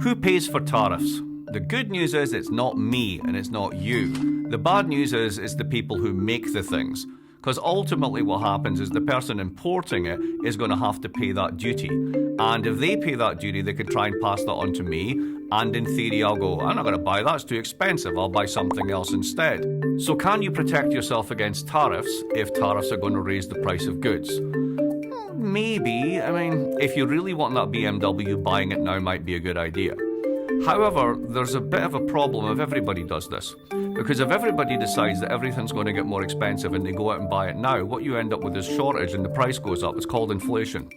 Who pays for tariffs? The good news is it's not me and it's not you. The bad news is it's the people who make the things. Because ultimately what happens is the person importing it is going to have to pay that duty. And if they pay that duty, they can try and pass that on to me. And in theory, I'll go, I'm not going to buy that, it's too expensive, I'll buy something else instead. So can you protect yourself against tariffs if tariffs are going to raise the price of goods? Maybe. I mean, if you really want that BMW, buying it now might be a good idea. However, there's a bit of a problem if everybody does this. Because if everybody decides that everything's going to get more expensive and they go out and buy it now, what you end up with is shortage and the price goes up. It's called inflation.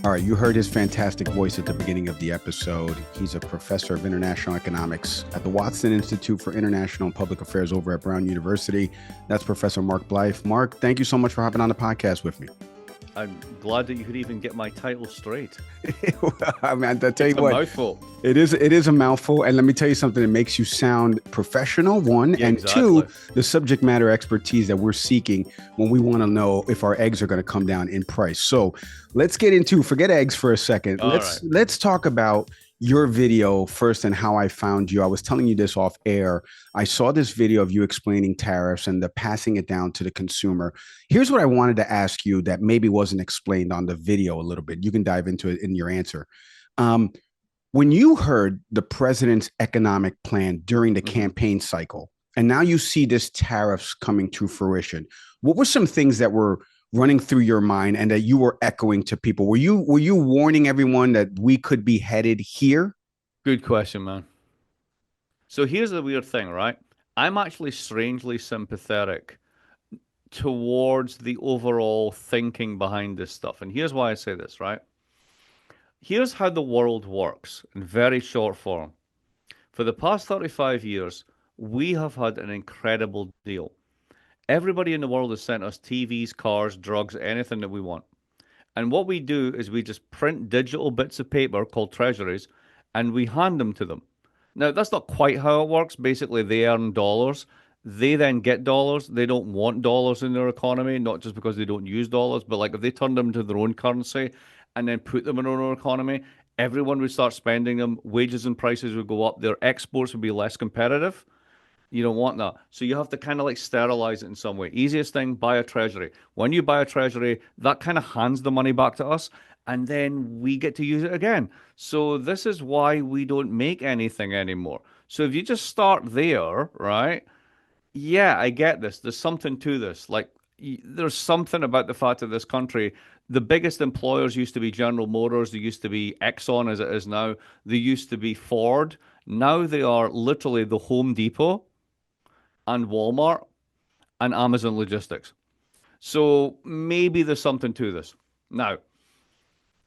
All right, you heard his fantastic voice at the beginning of the episode. He's a professor of international economics at the Watson Institute for International and Public Affairs over at Brown University. That's Professor Mark Blyth. Mark, thank you so much for hopping on the podcast with me. I'm glad that you could even get my title straight. I mean, I'll tell you It's what, a mouthful. It is a mouthful. And let me tell you something that makes you sound professional, one. Yeah, and exactly. two, the subject matter expertise that we're seeking when we want to know if our eggs are going to come down in price. So let's get into, forget eggs for a second. Let's talk about your video first and how I found you. I was telling you this off air. I saw this video of you explaining tariffs and the passing it down to the consumer. Here's what I wanted to ask you that maybe wasn't explained on the video a little bit. You can dive into it in your answer. When you heard the president's economic plan during the campaign cycle, and now you see this tariffs coming to fruition, what were some things that were running through your mind and that you were echoing to people? Were you warning everyone that we could be headed here? Good question, man. So here's the weird thing, right? I'm actually strangely sympathetic towards the overall thinking behind this stuff. And here's why I say this, right? Here's how the world works in very short form. For the past 35 years, we have had an incredible deal. Everybody in the world has sent us TVs, cars, drugs, anything that we want. And what we do is we just print digital bits of paper called treasuries and we hand them to them. Now, that's not quite how it works. Basically, they earn dollars. They then get dollars. They don't want dollars in their economy, not just because they don't use dollars, but like if they turn them into their own currency and then put them in our own economy, everyone would start spending them. Wages and prices would go up. Their exports would be less competitive. You don't want that. So you have to kind of like sterilize it in some way. Easiest thing, buy a treasury. When you buy a treasury, that kind of hands the money back to us, and then we get to use it again. So this is why we don't make anything anymore. So if you just start there, right? Yeah, I get this. There's something to this. Like, there's something about the fact that this country, the biggest employers used to be General Motors. They used to be Exxon, as it is now. They used to be Ford. Now they are literally the Home Depot and Walmart and Amazon Logistics. So maybe there's something to this. Now,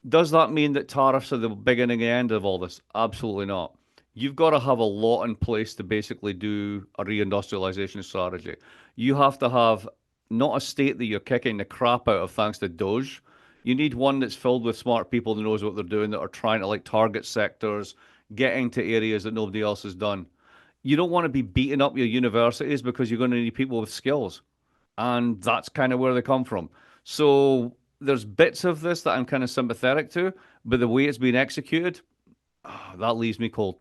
does that mean that tariffs are the beginning and end of all this? Absolutely not. You've got to have a lot in place to basically do a reindustrialization strategy. You have to have not a state that you're kicking the crap out of thanks to Doge. You need one that's filled with smart people that knows what they're doing, that are trying to like target sectors, get into areas that nobody else has done. You don't want to be beating up your universities because you're going to need people with skills. And that's kind of where they come from. So there's bits of this that I'm kind of sympathetic to, but the way it's been executed, that leaves me cold.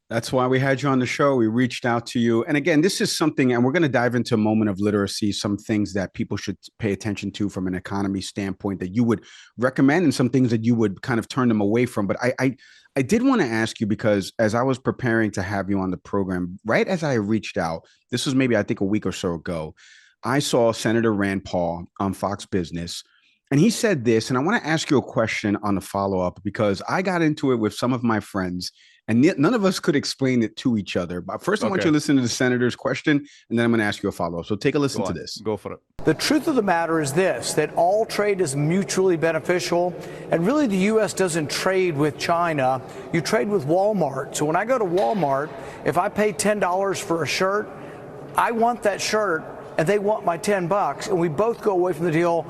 That's why we had you on the show. We reached out to you. And again, this is something, and we're going to dive into a moment of literacy, some things that people should pay attention to from an economy standpoint that you would recommend and some things that you would kind of turn them away from. But I did want to ask you, because as I was preparing to have you on the program, right as I reached out, this was maybe I think a week or so ago, I saw Senator Rand Paul on Fox Business, and he said this, and I want to ask you a question on the follow-up because I got into it with some of my friends, and none of us could explain it to each other. But first, I want you to listen to the senator's question, and then I'm going to ask you a follow-up. So take a listen to this. Go for it. The truth of the matter is this, that all trade is mutually beneficial, and really the U.S. doesn't trade with China. You trade with Walmart. So when I go to Walmart, if I pay $10 for a shirt, I want that shirt, and they want my $10, and we both go away from the deal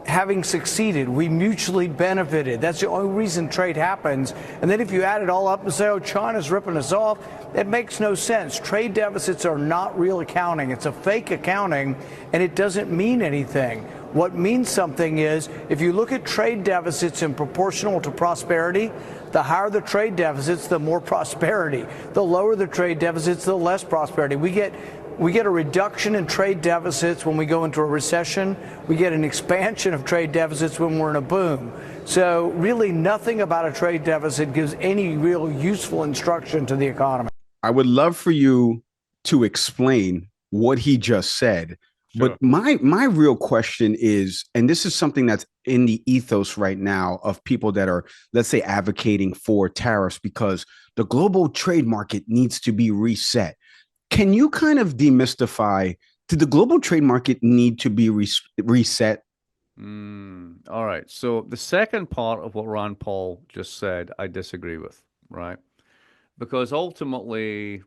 having succeeded, we mutually benefited. That's the only reason trade happens. And then if you add it all up and say, oh, China's ripping us off, it makes no sense. Trade deficits are not real accounting. It's a fake accounting, and it doesn't mean anything. What means something is if you look at trade deficits in proportional to prosperity, the higher the trade deficits, the more prosperity. The lower the trade deficits, the less prosperity. We get a reduction in trade deficits when we go into a recession. We get an expansion of trade deficits when we're in a boom. So really nothing about a trade deficit gives any real useful instruction to the economy. I would love for you to explain what he just said. Sure. But my real question is, and this is something that's in the ethos right now of people that are, let's say, advocating for tariffs because the global trade market needs to be reset. Can you kind of demystify, did the global trade market need to be reset? All right. So the second part of what Ron Paul just said, I disagree with, right? Because ultimately,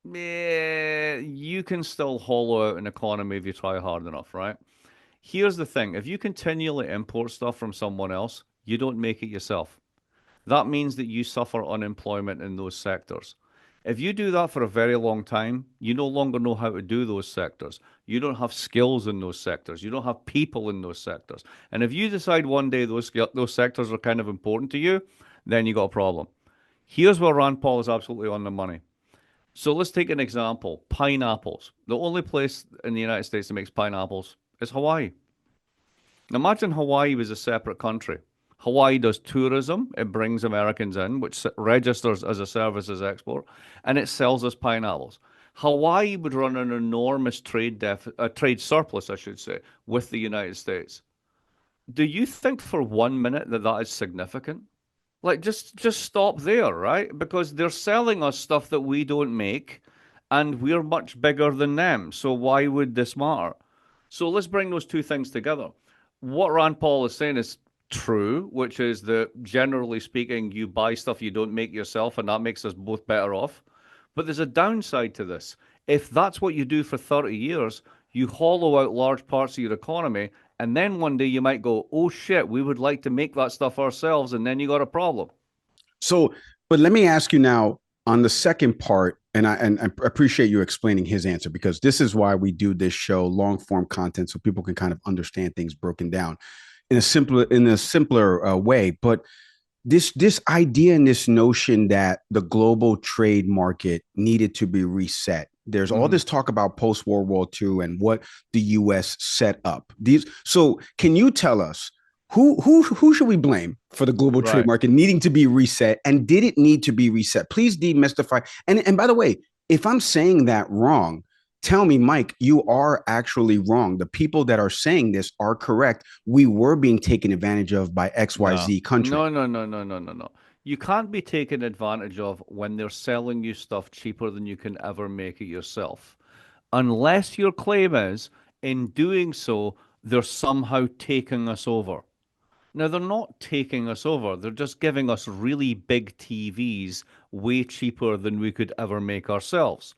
you can still hollow out an economy if you try hard enough, right? Here's the thing. If you continually import stuff from someone else, you don't make it yourself. That means that you suffer unemployment in those sectors. If you do that for a very long time, you no longer know how to do those sectors. You don't have skills in those sectors. You don't have people in those sectors. And if you decide one day those sectors are kind of important to you, then you got a problem. Here's where Rand Paul is absolutely on the money. So let's take an example. Pineapples. The only place in the United States that makes pineapples is Hawaii. Now imagine Hawaii was a separate country. Hawaii does tourism. It brings Americans in, which registers as a services export, and it sells us pineapples. Hawaii would run an enormous trade surplus, I should say, with the United States. Do you think for 1 minute that that is significant? Like, just stop there, right? Because they're selling us stuff that we don't make, and we're much bigger than them. So why would this matter? So let's bring those two things together. What Rand Paul is saying is true, which is that generally speaking, you buy stuff you don't make yourself, and that makes us both better off. But there's a downside to this. If that's what you do for 30 years, you hollow out large parts of your economy, and then one day you might go, oh shit, we would like to make that stuff ourselves, and then you got a problem. So, but let me ask you now on the second part, and I appreciate you explaining his answer, because this is why we do this show, long form content, so people can kind of understand things broken down in a simpler way. But this idea and this notion that the global trade market needed to be reset. There's all this talk about post-World War II and what the U.S. set up. So can you tell us who should we blame for the global trade market needing to be reset? And did it need to be reset? Please demystify. And by the way, if I'm saying that wrong, tell me, Mike, you are actually wrong. The people that are saying this are correct. We were being taken advantage of by XYZ country. No. You can't be taken advantage of when they're selling you stuff cheaper than you can ever make it yourself. Unless your claim is, in doing so, they're somehow taking us over. Now, they're not taking us over. They're just giving us really big TVs way cheaper than we could ever make ourselves.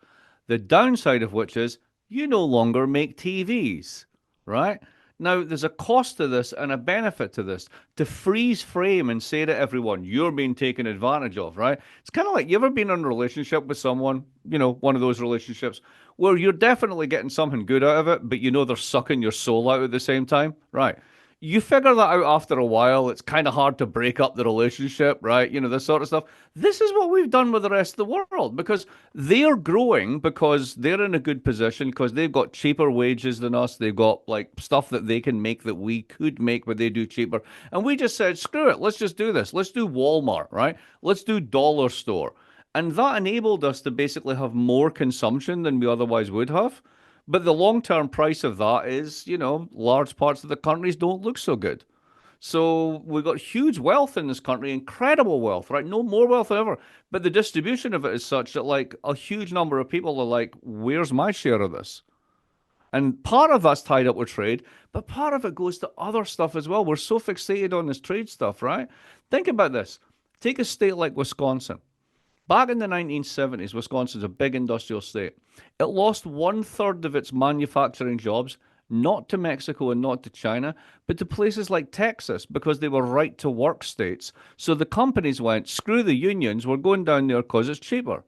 The downside of which is you no longer make TVs, right? Now, there's a cost to this and a benefit to this. To freeze frame and say to everyone, you're being taken advantage of, right? It's kind of like, you ever been in a relationship with someone, one of those relationships, where you're definitely getting something good out of it, but they're sucking your soul out at the same time, right? You figure that out after a while. It's kind of hard to break up the relationship, right? This sort of stuff. This is what we've done with the rest of the world, because they're growing, because they're in a good position, because they've got cheaper wages than us. They've got like stuff that they can make that we could make, but they do cheaper. And we just said, screw it. Let's just do this. Let's do Walmart, right? Let's do dollar store. And that enabled us to basically have more consumption than we otherwise would have. But the long-term price of that is, large parts of the countries don't look so good. So we've got huge wealth in this country, incredible wealth, right? No more wealth than ever. But the distribution of it is such that like a huge number of people are like, where's my share of this? And part of that's tied up with trade, but part of it goes to other stuff as well. We're so fixated on this trade stuff, right? Think about this. Take a state like Wisconsin. Back in the 1970s, Wisconsin's a big industrial state. It lost 1/3 of its manufacturing jobs not to Mexico and not to China, but to places like Texas because they were right to work states. So the companies went, screw the unions, we're going down there because it's cheaper.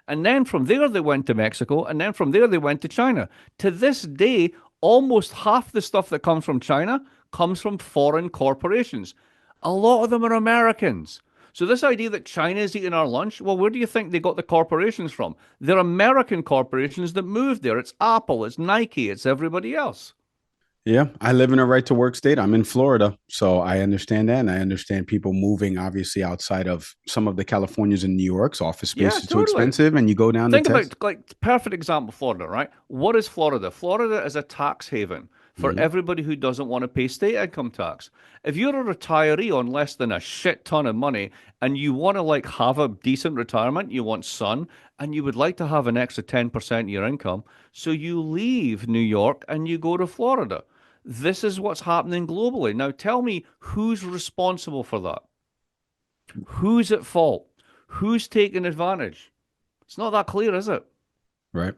And then from there they went to Mexico, and then from there they went to China. To this day, almost half the stuff that comes from China comes from foreign corporations. A lot of them are Americans. So this idea that China is eating our lunch, well, where do you think they got the corporations from? They're American corporations that moved there. It's Apple, it's Nike, it's everybody else. Yeah, I live in a right to work state. I'm in Florida, so I understand that. And I understand people moving obviously outside of some of the Californias and New York's office space Yeah, is too totally. expensive, and you go down to Think Texas. about like perfect example, Florida, right? What is Florida? Florida is a tax haven for Mhm. everybody who doesn't want to pay state income tax. If you're a retiree on less than a shit ton of money and you want to like have a decent retirement, you want sun, and you would like to have an extra 10% of your income, so you leave New York and you go to Florida. This is what's happening globally. Now tell me who's responsible for that? Who's at fault? Who's taking advantage? It's not that clear, is it? Right.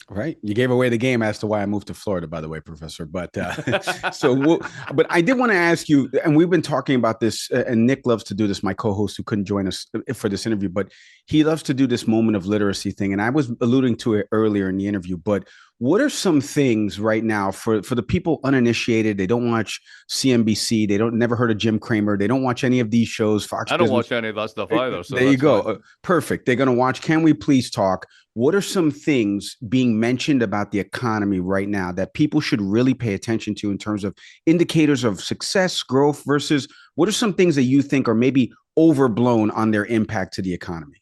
Right. You gave away the game as to why I moved to Florida, by the way, Professor. But but I did want to ask you, and we've been talking about this, and Nick loves to do this, my co host who couldn't join us for this interview, but he loves to do this moment of literacy thing. And I was alluding to it earlier in the interview, but what are some things right now for the people uninitiated? They don't watch CNBC, they don't never heard of Jim Cramer, they don't watch any of these shows, Fox I don't Business. watch any of that stuff either, so There you that's go. fine. Perfect. They're going to watch Can We Please Talk? What are some things being mentioned about the economy right now that people should really pay attention to in terms of indicators of success, growth versus what are some things that you think are maybe overblown on their impact to the economy?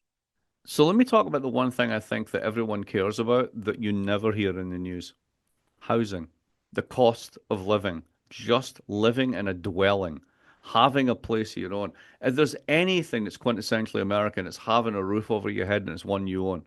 So let me talk about the one thing I think that everyone cares about that you never hear in the news. Housing, the cost of living, just living in a dwelling, having a place of your own. If there's anything that's quintessentially American, it's having a roof over your head and it's one you own.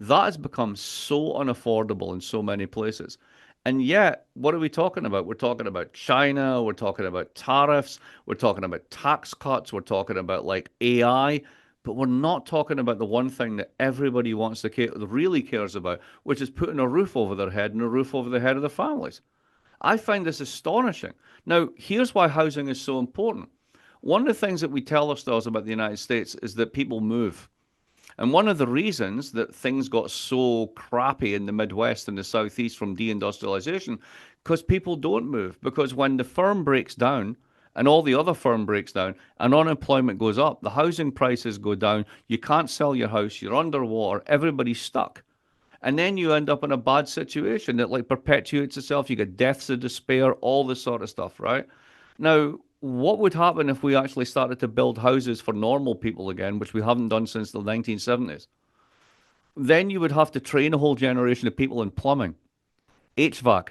That has become so unaffordable in so many places. And yet, what are we talking about? We're talking about China, we're talking about tariffs, we're talking about tax cuts, we're talking about like AI, but we're not talking about the one thing that everybody wants to really cares about, which is putting a roof over their head and a roof over the head of their families. I find this astonishing. Now, here's why housing is so important. One of the things that we tell ourselves about the United States is that people move. And one of the reasons that things got so crappy in the Midwest and the Southeast from deindustrialization, because people don't move. Because when the firm breaks down and all the other firm breaks down and unemployment goes up, the housing prices go down, you can't sell your house, you're underwater, everybody's stuck. And then you end up in a bad situation that like perpetuates itself. You get deaths of despair, all this sort of stuff, right? Now, what would happen if we actually started to build houses for normal people again, which we haven't done since the 1970s? Then you would have to train a whole generation of people in plumbing, HVAC,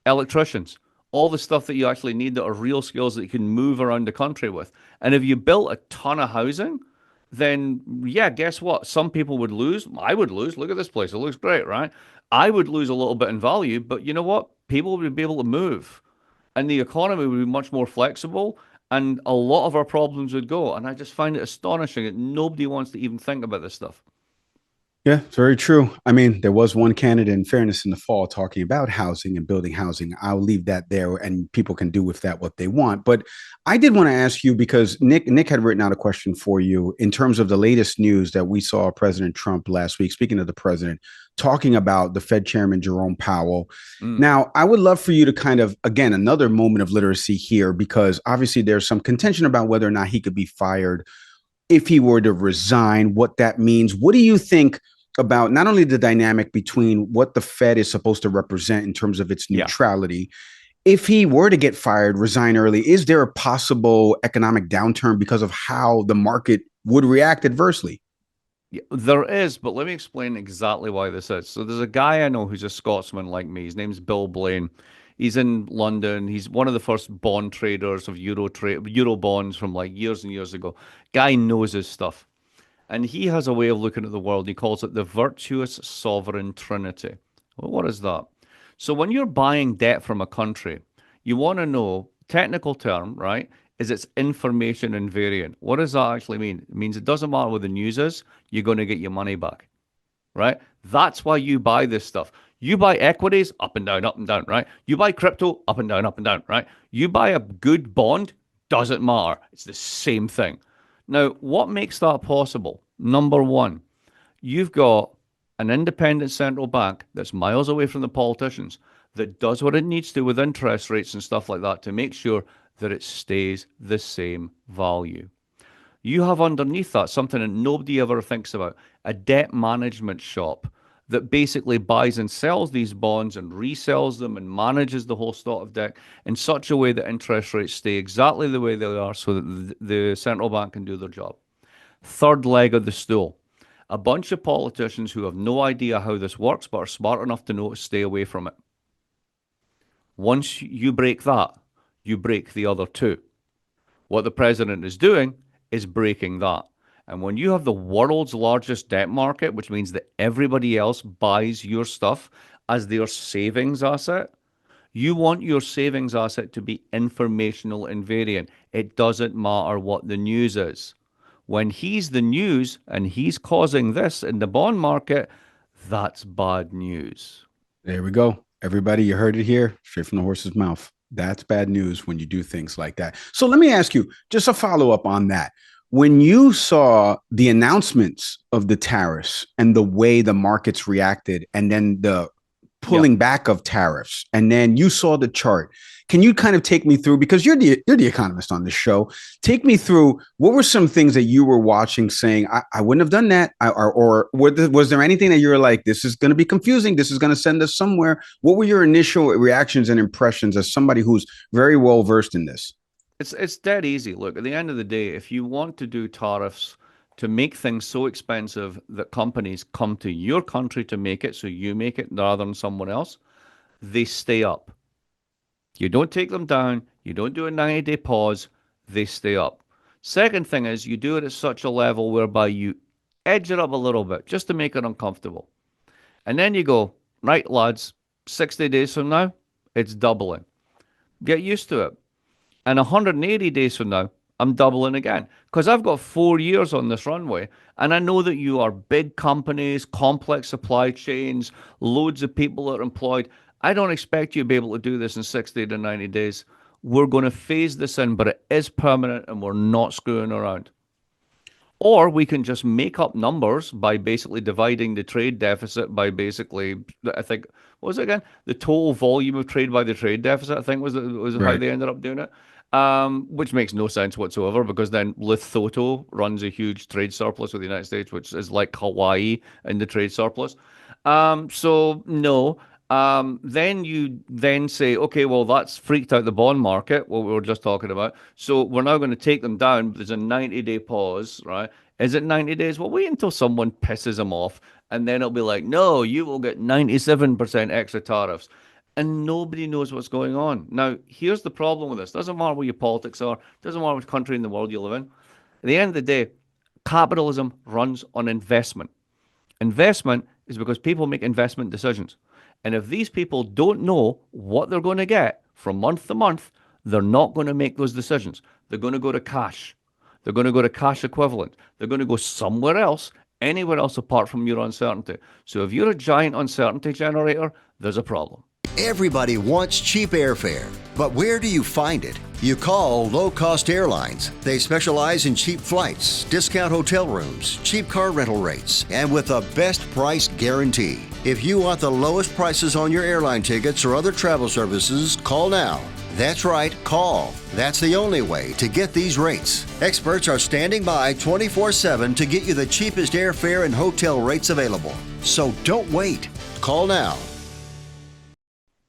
electricians, all the stuff that you actually need that are real skills that you can move around the country with. And if you built a ton of housing, then yeah, guess what? Some people would lose. I would lose. Look at this place. It looks great, right? I would lose a little bit in value, but you know what? People would be able to move and the economy would be much more flexible and a lot of our problems would go. And I just find it astonishing that nobody wants to even think about this stuff. Yeah, it's very true. I mean, there was one candidate, in fairness, in the fall talking about housing and building housing. I'll leave that there, and people can do with that what they want. But I did want to ask you because Nick had written out a question for you in terms of the latest news that we saw President Trump last week. Speaking of the president, talking about the Fed Chairman Jerome Powell. Mm. Now, I would love for you to kind of again another moment of literacy here because obviously there's some contention about whether or not he could be fired if he were to resign. What that means? What do you think? About not only the dynamic between what the Fed is supposed to represent in terms of its Yeah. neutrality. If he were to get fired, resign early, is there a possible economic downturn because of how the market would react adversely? Yeah, there is, but let me explain exactly why this is. So there's a guy I know who's a Scotsman like me. His name's Bill Blaine. He's in London. He's one of the first bond traders of Euro bonds from like years and years ago. Guy knows his stuff. And he has a way of looking at the world. He calls it the virtuous sovereign trinity. Well, what is that? So when you're buying debt from a country, you want to know, technical term, right, is it's information invariant. What does that actually mean? It means it doesn't matter what the news is, you're going to get your money back, right? That's why you buy this stuff. You buy equities, up and down, right? You buy crypto, up and down, right? You buy a good bond, doesn't matter. It's the same thing. Now, what makes that possible? Number one, you've got an independent central bank that's miles away from the politicians that does what it needs to with interest rates and stuff like that to make sure that it stays the same value. You have underneath that something that nobody ever thinks about, a debt management shop that basically buys and sells these bonds and resells them and manages the whole stock of debt in such a way that interest rates stay exactly the way they are so that the central bank can do their job. Third leg of the stool, a bunch of politicians who have no idea how this works but are smart enough to know to stay away from it. Once you break that, you break the other two. What the president is doing is breaking that. And when you have the world's largest debt market, which means that everybody else buys your stuff as their savings asset, you want your savings asset to be informational invariant. It doesn't matter what the news is. When he's the news and he's causing this in the bond market, that's bad news. There we go. Everybody, you heard it here, straight from the horse's mouth. That's bad news when you do things like that. So let me ask you just a follow up on that. When you saw the announcements of the tariffs and the way the markets reacted, and then the pulling back of tariffs, and then you saw the chart, can you kind of take me through, because you're the economist on this show, take me through what were some things that you were watching saying, I wouldn't have done that, or was there anything that you were like, this is going to be confusing, this is going to send us somewhere? What were your initial reactions and impressions as somebody who's very well versed in this? It's dead easy. Look, at the end of the day, if you want to do tariffs to make things so expensive that companies come to your country to make it, so you make it rather than someone else, they stay up. You don't take them down. You don't do a 90-day pause. They stay up. Second thing is you do it at such a level whereby you edge it up a little bit just to make it uncomfortable. And then you go, right, lads, 60 days from now, it's doubling. Get used to it. And 180 days from now, I'm doubling again. Because I've got 4 years on this runway. And I know that you are big companies, complex supply chains, loads of people that are employed. I don't expect you to be able to do this in 60 to 90 days. We're going to phase this in, but it is permanent and we're not screwing around. Or we can just make up numbers by basically dividing the trade deficit by basically, I think, what was it again? The total volume of trade by the trade deficit, I think was Right. how they ended up doing it. Which makes no sense whatsoever because then Lesotho runs a huge trade surplus with the United States, which is like Hawaii in the trade surplus. So no. Then you then say, okay, well, that's freaked out the bond market, what we were just talking about. So we're now going to take them down. There's a 90-day pause, right? Is it 90 days? Well, wait until someone pisses them off, and then it'll be like, no, you will get 97% extra tariffs. And nobody knows what's going on. Now, here's the problem with this. Doesn't matter what your politics are, doesn't matter which country in the world you live in. At the end of the day, capitalism runs on investment. Investment is because people make investment decisions. And if these people don't know what they're going to get from month to month, they're not going to make those decisions. They're going to go to cash. They're going to go to cash equivalent. They're going to go somewhere else, anywhere else apart from your uncertainty. So if you're a giant uncertainty generator, there's a problem. Everybody wants cheap airfare, but where do you find it? You call Low Cost Airlines. They specialize in cheap flights, discount hotel rooms, cheap car rental rates, and with a best price guarantee. If you want the lowest prices on your airline tickets or other travel services, call now. That's right, call. That's the only way to get these rates. Experts are standing by 24/7 to get you the cheapest airfare and hotel rates available. So don't wait. Call now.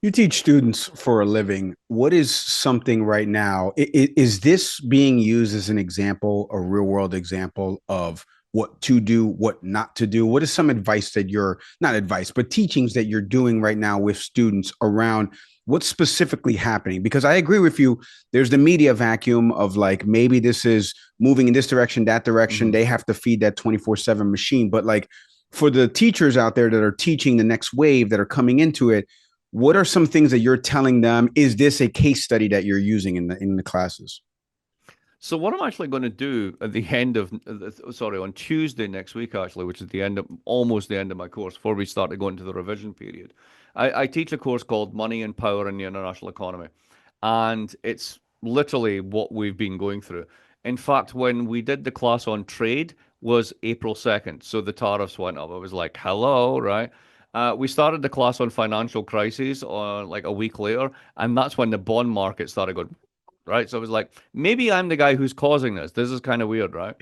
You teach students for a living. What is something right now? Is this being used as an example, a real world example of what to do, what not to do? What is some advice that you're, not advice, but teachings that you're doing right now with students around what's specifically happening? Because I agree with you. There's the media vacuum of like, maybe this is moving in this direction, that direction. They have to feed that 24/7 machine. But like for the teachers out there that are teaching the next wave that are coming into it, what are some things that you're telling them? Is this a case study that you're using in the classes? So what I'm actually going to do at the end of, sorry, on Tuesday next week, actually, which is the end of, almost the end of my course, before we start to go into the revision period, I teach a course called Money and Power in the International Economy, and it's literally what we've been going through. In fact, when we did the class on trade was April 2nd, so the tariffs went up. I was like, hello, right? We started the class on financial crises on like a week later, and that's when the bond market started going, right? So it was like, maybe I'm the guy who's causing this. This is kind of weird, right?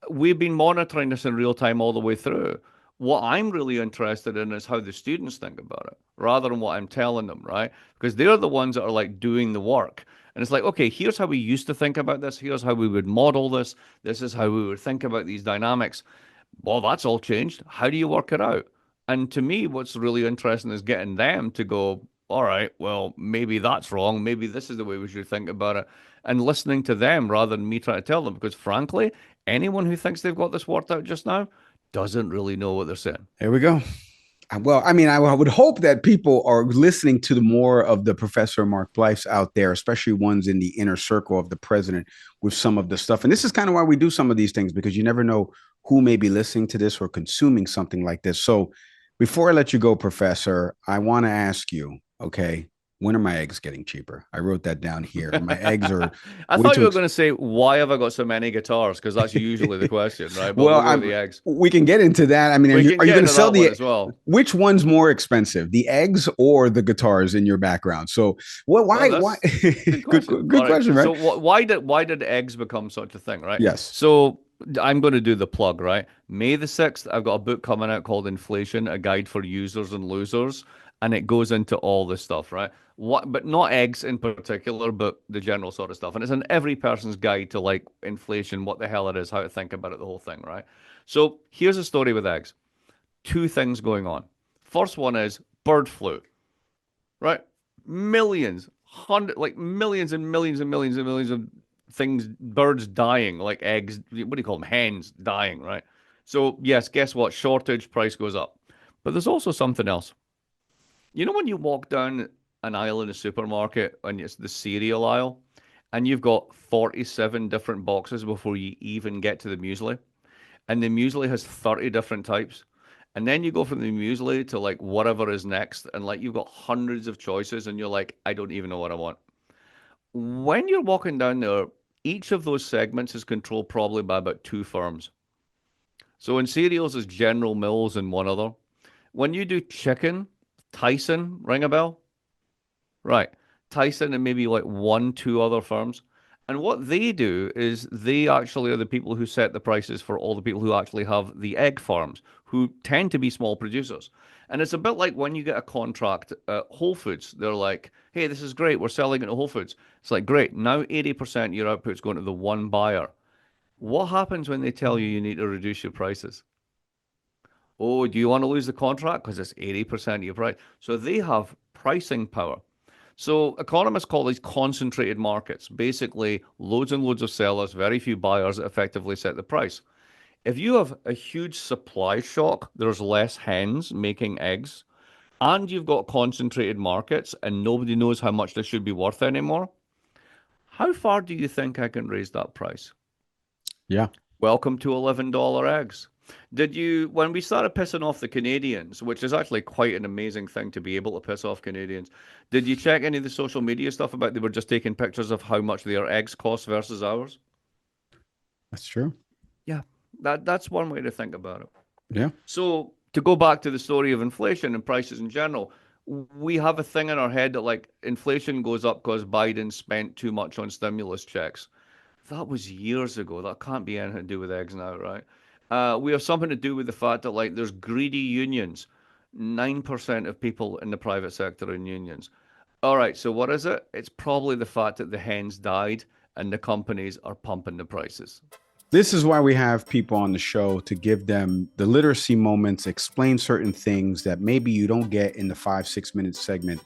We've been monitoring this in real time all the way through. What I'm really interested in is how the students think about it rather than what I'm telling them, right? Because they're the ones that are like doing the work. And it's like, okay, here's how we used to think about this. Here's how we would model this. This is how we would think about these dynamics. Well, that's all changed. How do you work it out? And to me, what's really interesting is getting them to go, all right, well, maybe that's wrong. Maybe this is the way we should think about it. And listening to them rather than me trying to tell them. Because frankly, anyone who thinks they've got this worked out just now doesn't really know what they're saying. There we go. Well, I mean, I would hope that people are listening to the more of the Professor Mark Blyths out there, especially ones in the inner circle of the president with some of the stuff. And this is kind of why we do some of these things, because you never know who may be listening to this or consuming something like this. So before I let you go, Professor, I want to ask you, okay, when are my eggs getting cheaper? I wrote that down here. My eggs are. I thought you were going to say, why have I got so many guitars? Because that's usually the question, right? But well, the eggs. We can get into that. I mean, are you going to sell the as well? Which one's more expensive, the eggs or the guitars in your background? So, why? Good question, right? So, why did eggs become such a thing, right? Yes. So, I'm going to do the plug, right? May the 6th, I've got a book coming out called Inflation, a guide for users and losers. And it goes into all this stuff, right? But not eggs in particular, but the general sort of stuff. And it's in every person's guide to like inflation, what the hell it is, how to think about it, the whole thing, right? So here's a story with eggs. Two things going on. First one is bird flu, right? Millions, millions and millions and millions and millions of things, birds dying, like eggs, what do you call them? Hens dying, right? So yes, guess what? Shortage, price goes up. But there's also something else. You know when you walk down an aisle in a supermarket and it's the cereal aisle and you've got 47 different boxes before you even get to the muesli, and the muesli has 30 different types, and then you go from the muesli to like whatever is next, and like you've got hundreds of choices and you're like, I don't even know what I want. When you're walking down there, each of those segments is controlled probably by about two firms. So in cereals is General Mills and one other. When you do chicken, Tyson, ring a bell? Right. Tyson and maybe like one, two other firms. And what they do is they actually are the people who set the prices for all the people who actually have the egg farms, who tend to be small producers. And it's a bit like when you get a contract at Whole Foods. They're like, hey, this is great. We're selling it at Whole Foods. It's like, great. Now 80% of your output's going to the one buyer. What happens when they tell you need to reduce your prices? Oh, do you want to lose the contract? Because it's 80% of your price. So they have pricing power. So economists call these concentrated markets, basically loads and loads of sellers, very few buyers that effectively set the price. If you have a huge supply shock, there's less hens making eggs, and you've got concentrated markets and nobody knows how much this should be worth anymore, how far do you think I can raise that price? Yeah. Welcome to $11 eggs. Did you, when we started pissing off the Canadians, which is actually quite an amazing thing to be able to piss off Canadians, did you check any of the social media stuff about they were just taking pictures of how much their eggs cost versus ours? That's true. Yeah, that's one way to think about it. Yeah. So to go back to the story of inflation and prices in general, we have a thing in our head that like inflation goes up because Biden spent too much on stimulus checks. That was years ago. That can't be anything to do with eggs now, right? We have something to do with the fact that like there's greedy unions. 9% of people in the private sector are in unions. All right, so what is it? It's probably the fact that the hens died and the companies are pumping the prices. This is why we have people on the show, to give them the literacy moments, explain certain things that maybe you don't get in the 5-6 minute segment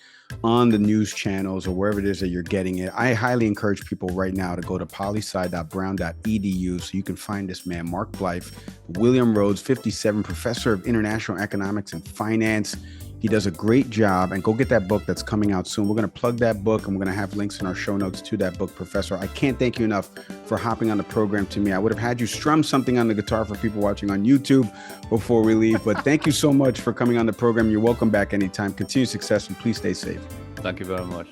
on the news channels or wherever it is that you're getting it. I highly encourage people right now to go to poli-sci.brown.edu so you can find this man, Mark Blyth, William Rhodes, 57, professor of international economics and finance. He does a great job, and go get that book that's coming out soon. We're going to plug that book, and we're going to have links in our show notes to that book, Professor. I can't thank you enough for hopping on the program to me. I would have had you strum something on the guitar for people watching on YouTube before we leave, but thank you so much for coming on the program. You're welcome back anytime. Continue success, and please stay safe. Thank you very much.